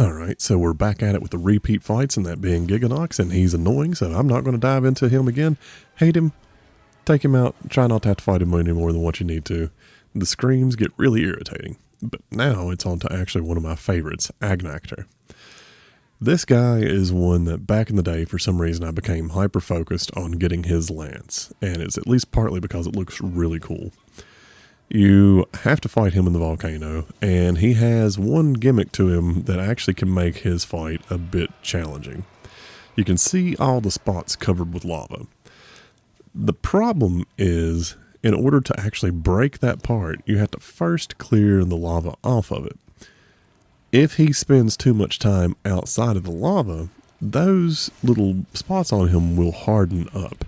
Alright, so we're back at it with the repeat fights, and that being Giganox, and he's annoying, so I'm not going to dive into him again. Hate him, take him out, try not to have to fight him any more than what you need to. The screams get really irritating, but now it's on to actually one of my favorites, Agnaktor. This guy is one that back in the day, for some reason, I became hyper-focused on getting his lance, and it's at least partly because it looks really cool. You have to fight him in the volcano, and he has one gimmick to him that actually can make his fight a bit challenging. You can see all the spots covered with lava. The problem is, in order to actually break that part, you have to first clear the lava off of it. If he spends too much time outside of the lava, those little spots on him will harden up.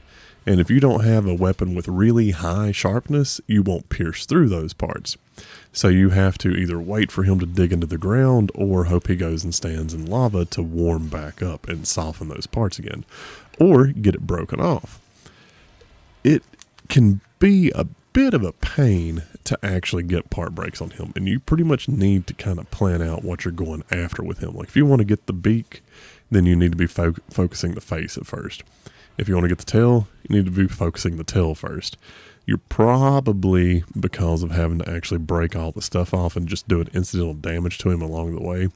And if you don't have a weapon with really high sharpness, you won't pierce through those parts. So you have to either wait for him to dig into the ground or hope he goes and stands in lava to warm back up and soften those parts again. Or get it broken off. It can be a bit of a pain to actually get part breaks on him. And you pretty much need to kind of plan out what you're going after with him. Like if you want to get the beak, then you need to be focusing the face at first. If you want to get the tail, you need to be focusing the tail first. You're probably, because of having to actually break all the stuff off and just do an incidental damage to him along the way,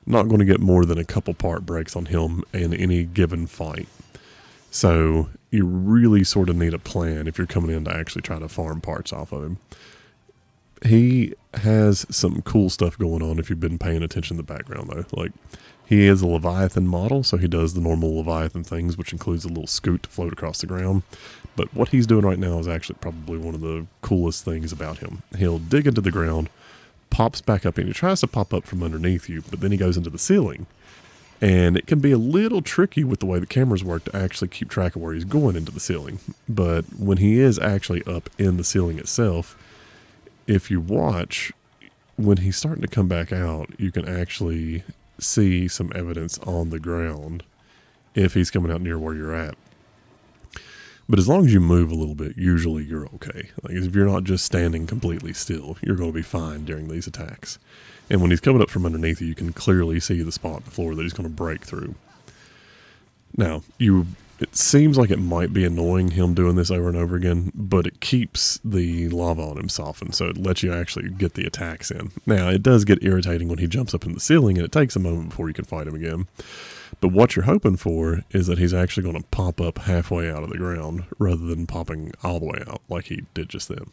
not going to get more than a couple part breaks on him in any given fight. So you really sort of need a plan if you're coming in to actually try to farm parts off of him. He has some cool stuff going on if you've been paying attention to the background though. Like, he is a leviathan model, so he does the normal leviathan things, which includes a little scoot to float across the ground. But what he's doing right now is actually probably one of the coolest things about him. He'll dig into the ground, pops back up, and he tries to pop up from underneath you, but then he goes into the ceiling. And it can be a little tricky with the way the cameras work to actually keep track of where he's going into the ceiling. But when he is actually up in the ceiling itself, if you watch, when he's starting to come back out, you can actually see some evidence on the ground if he's coming out near where you're at. But as long as you move a little bit, usually you're okay. Like if you're not just standing completely still, you're going to be fine during these attacks. And when he's coming up from underneath you, you can clearly see the spot on the floor that he's going to break through. Now, it seems like it might be annoying him doing this over and over again, but it keeps the lava on him softened, so it lets you actually get the attacks in. Now, it does get irritating when he jumps up in the ceiling, and it takes a moment before you can fight him again. But what you're hoping for is that he's actually going to pop up halfway out of the ground, rather than popping all the way out like he did just then.